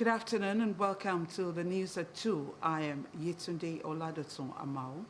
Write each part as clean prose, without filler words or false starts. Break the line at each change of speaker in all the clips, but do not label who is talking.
Good afternoon and welcome to the news at 2. I am Yetunde Oladosun Amao.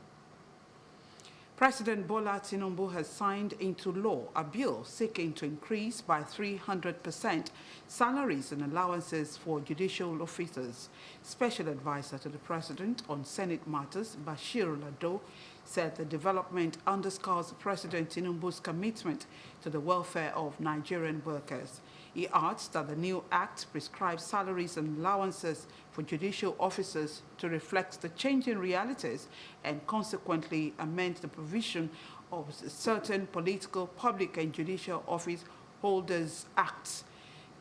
President Bola Tinubu has signed into law a bill seeking to increase by 300% salaries and allowances for judicial officers. Special advisor to the president on Senate matters, Bashir Lado, said the development underscores President Tinubu's commitment to the welfare of Nigerian workers. He adds that the new act prescribes salaries and allowances for judicial officers to reflect the changing realities and consequently amend the provision of certain political, public and judicial office holders Acts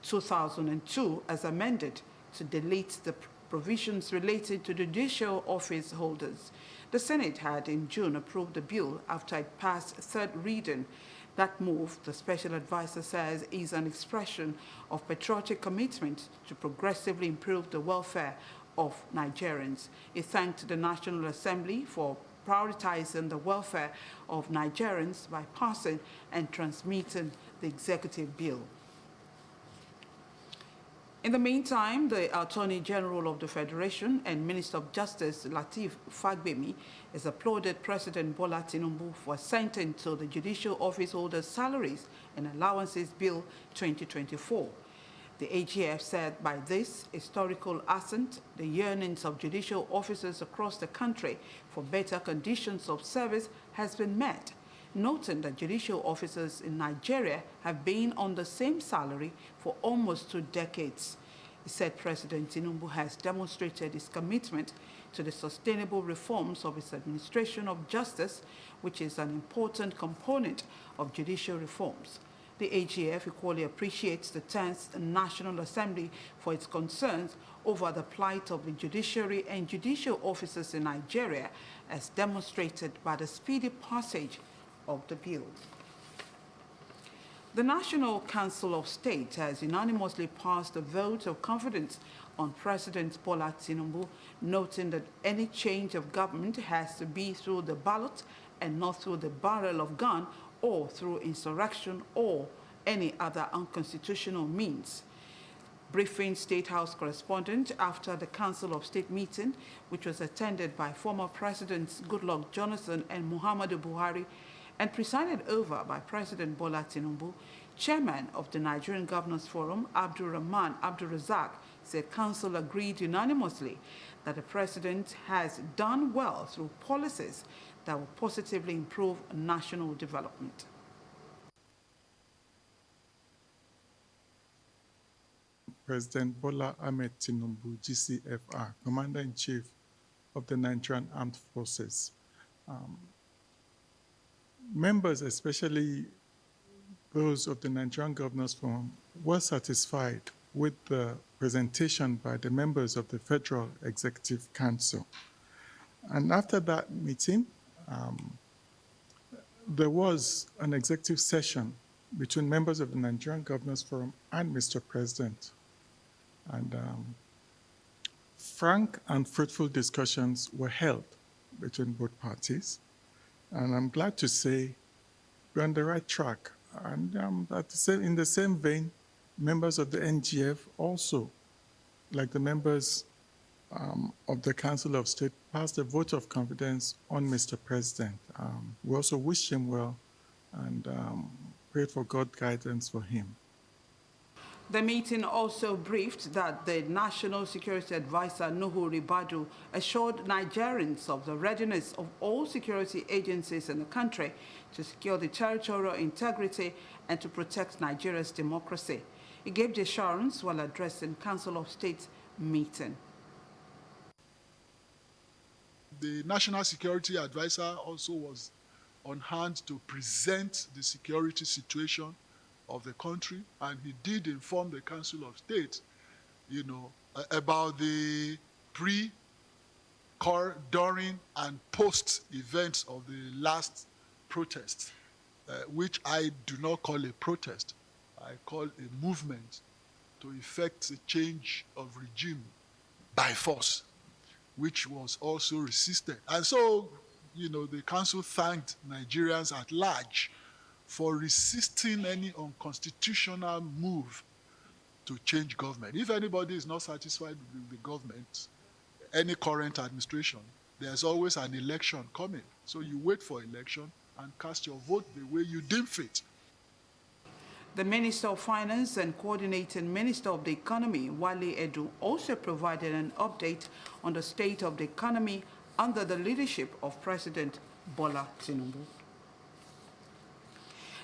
2002 as amended to delete the provisions related to judicial office holders. The Senate had in June approved the bill after it passed third reading. That move, the special advisor says, is an expression of patriotic commitment to progressively improve the welfare of Nigerians. He thanked the National Assembly for prioritizing the welfare of Nigerians by passing and transmitting the executive bill. In the meantime, the Attorney General of the Federation and Minister of Justice, Lateef Fagbemi, has applauded President Bola Tinubu for assenting to the Judicial Office Holders' Salaries and Allowances Bill 2024. The AGF said by this historical assent, the yearnings of judicial officers across the country for better conditions of service has been met, noting that judicial officers in Nigeria have been on the same salary for almost 2 decades. He said President Tinubu has demonstrated his commitment to the sustainable reforms of his administration of justice, which is an important component of judicial reforms. The AGF equally appreciates the 10th National Assembly for its concerns over the plight of the judiciary and judicial officers in Nigeria, as demonstrated by the speedy passage of the bill. The National Council of State has unanimously passed a vote of confidence on President Bola Tinubu, noting that any change of government has to be through the ballot and not through the barrel of gun or through insurrection or any other unconstitutional means. Briefing State House correspondent after the Council of State meeting, which was attended by former Presidents Goodluck Jonathan and Muhammadu Buhari, and presided over by President Bola Tinubu, Chairman of the Nigerian Governors Forum, Abdul Rahman Abdul Razak, said Council agreed unanimously that the President has done well through policies that will positively improve national development.
President Bola Ahmed Tinubu, GCFR, Commander-in-Chief of the Nigerian Armed Forces. Members, especially those of the Nigerian Governors Forum, were satisfied with the presentation by the members of the Federal Executive Council. And after that meeting, there was an executive session between members of the Nigerian Governors Forum and Mr. President. And frank and fruitful discussions were held between both parties. And I'm glad to say we're on the right track. And in the same vein, members of the NGF also, like the members of the Council of State, passed a vote of confidence on Mr. President. We also wished him well and prayed for God's guidance for him.
The meeting also briefed that the National Security Advisor, Nuhu Ribadu, assured Nigerians of the readiness of all security agencies in the country to secure the territorial integrity and to protect Nigeria's democracy. He gave the assurance while addressing Council of State meeting.
The National Security Advisor also was on hand to present the security situation of the country, and he did inform the Council of State, about the pre, during, and post events of the last protest, which I do not call a protest. I call a movement to effect a change of regime by force, which was also resisted. And so, the Council thanked Nigerians at large for resisting any unconstitutional move to change government. If anybody is not satisfied with the government, any current administration, there's always an election coming. So you wait for election and cast your vote the way you deem fit.
The Minister of Finance and Coordinating Minister of the Economy, Wale Edu, also provided an update on the state of the economy under the leadership of President Bola Tinubu.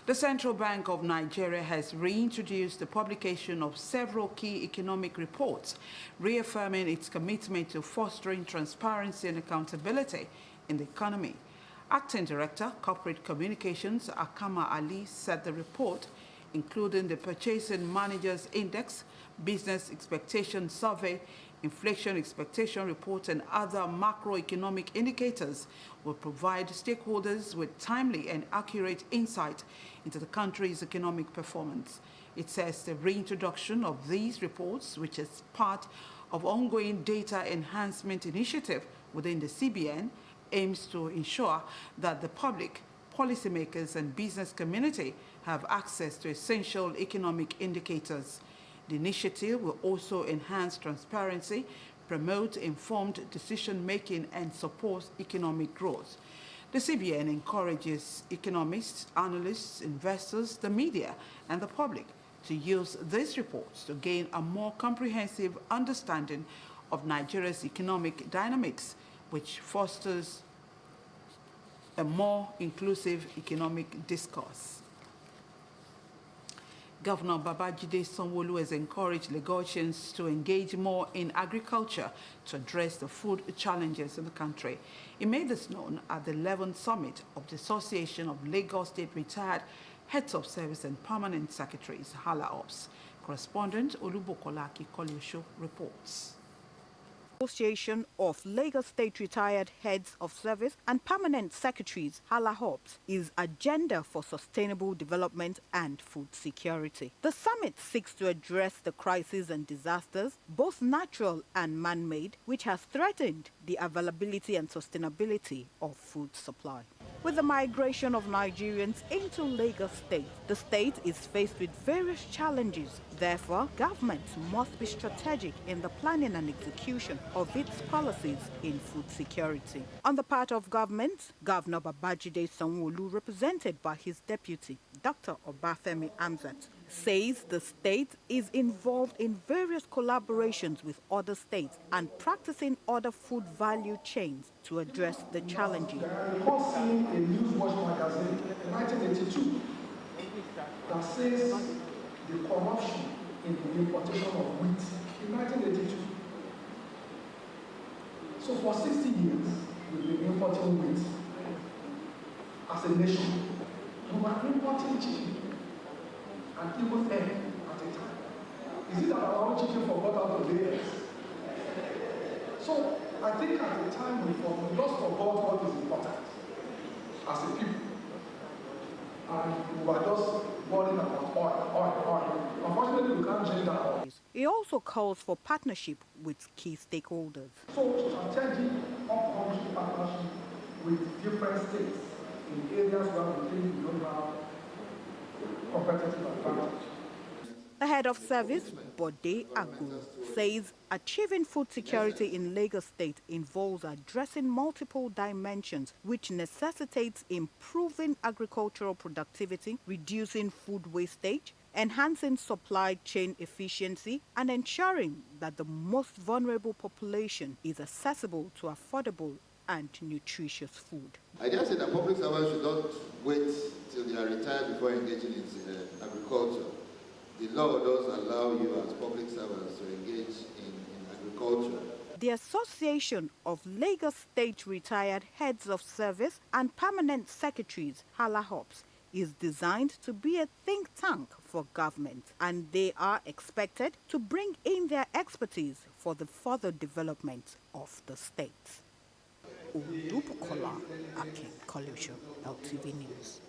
The Central Bank of Nigeria has reintroduced the publication of several key economic reports, reaffirming its commitment to fostering transparency and accountability in the economy. Acting Director, Corporate Communications, Akama Ali, said the report, including the Purchasing Managers Index, Business Expectation Survey, Inflation Expectation Report, and other macroeconomic indicators, will provide stakeholders with timely and accurate insight into the country's economic performance. It says the reintroduction of these reports, which is part of ongoing data enhancement initiative within the CBN, aims to ensure that the public, policymakers, and business community have access to essential economic indicators. The initiative will also enhance transparency, promote informed decision-making, and support economic growth. The CBN encourages economists, analysts, investors, the media, and the public to use these reports to gain a more comprehensive understanding of Nigeria's economic dynamics, which fosters a more inclusive economic discourse. Governor Babajide Sanwo-Olu has encouraged Lagosians to engage more in agriculture to address the food challenges in the country. He made this known at the 11th summit of the Association of Lagos State Retired Heads of Service and Permanent Secretaries, Hala Ops. Correspondent Olubukola Akikolusho reports.
Association of Lagos State Retired Heads of Service and Permanent Secretaries, HALA-HOPS, is Agenda for Sustainable Development and Food Security. The summit seeks to address the crises and disasters, both natural and man-made, which has threatened the availability and sustainability of food supply. With the migration of Nigerians into Lagos State, the state is faced with various challenges. Therefore, government must be strategic in the planning and execution of its policies in food security. On the part of government, Governor Babajide Sanwo-Olu, represented by his deputy, Dr. Obafemi Amzat, says the state is involved in various collaborations with other states and practicing other food value chains to address the challenges.
I recall seeing a news watch magazine in 1982 that says the corruption in the importation of wheat in 1982. So for 60 years, we've been importing wheat as a nation. We were importing chicken and even egg at a time. Is it that our own chicken forgot how to lay eggs? So I think at the time we just forgot what is important as a people. And we were just worrying about oil. Unfortunately, we can't change that oil.
He also calls for partnership with key stakeholders.
So strategic up-country partnership with different states in areas where we think we don't have competitive advantage.
The head of service, Bode Agu, says achieving food security in Lagos State involves addressing multiple dimensions, which necessitates improving agricultural productivity, reducing food wastage, enhancing supply chain efficiency, and ensuring that the most vulnerable population is accessible to affordable and nutritious food.
I just say that public servants should not wait till they are retired before engaging in agriculture. The law does allow you as public servants to engage in agriculture.
The Association of Lagos State Retired Heads of Service and Permanent Secretaries, HALA-HOPS, is designed to be a think tank for government, and they are expected to bring in their expertise for the further development of the state. Olubukola Akikolusho, LTV News.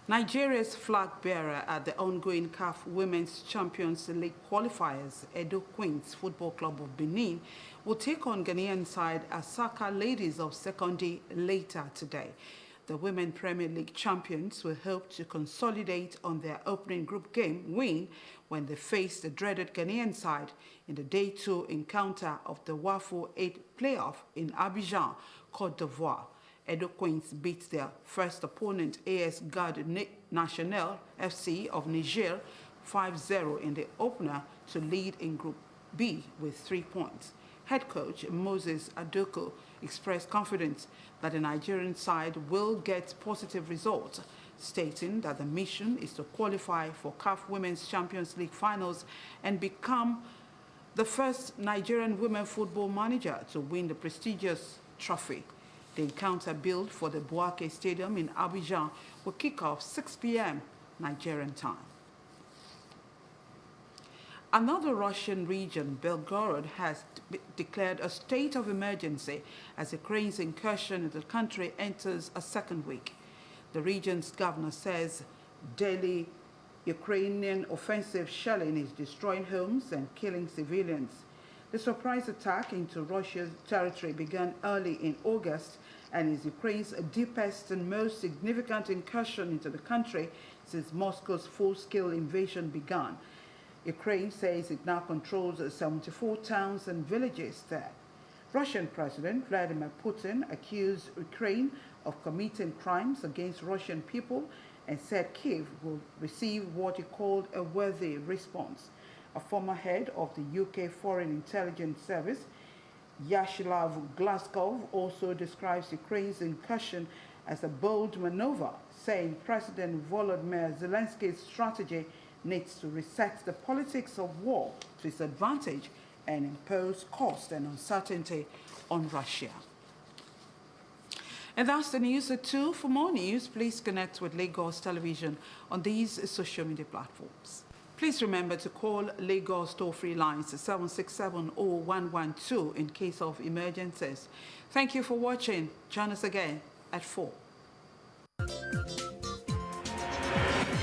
Nigeria's flag bearer at the ongoing CAF Women's Champions League qualifiers, Edo Queens Football Club of Benin, will take on Ghanaian side Asaka Ladies of Sekondi later today. The Women Premier League champions will hope to consolidate on their opening group game win when they face the dreaded Ghanaian side in the Day 2 encounter of the WAFO 8 playoff in Abidjan, Côte d'Ivoire. Edo Queens beat their first opponent, AS Garde Nationale FC of Niger, 5-0 in the opener to lead in Group B with 3 points. Head coach Moses Adoko expressed confidence that the Nigerian side will get positive results, stating that the mission is to qualify for CAF Women's Champions League finals and become the first Nigerian women football manager to win the prestigious trophy. The encounter billed for the Bouaké Stadium in Abidjan will kick off 6 p.m. Nigerian time. Another Russian region, Belgorod, has declared a state of emergency as Ukraine's incursion in the country enters a second week. The region's governor says daily Ukrainian offensive shelling is destroying homes and killing civilians. The surprise attack into Russia's territory began early in August and is Ukraine's deepest and most significant incursion into the country since Moscow's full-scale invasion began. Ukraine says it now controls 74 towns and villages there. Russian President Vladimir Putin accused Ukraine of committing crimes against Russian people and said Kyiv will receive what he called a worthy response. A former head of the UK Foreign Intelligence Service, Yaroslav Glasgow, also describes Ukraine's incursion as a bold maneuver, saying President Volodymyr Zelensky's strategy needs to reset the politics of war to its advantage and impose cost and uncertainty on Russia. And that's the news at 2. For more news, please connect with Lagos Television on these social media platforms. Please remember to call Lagos toll-free lines 767-0112 in case of emergencies. Thank you for watching. Join us again at 4.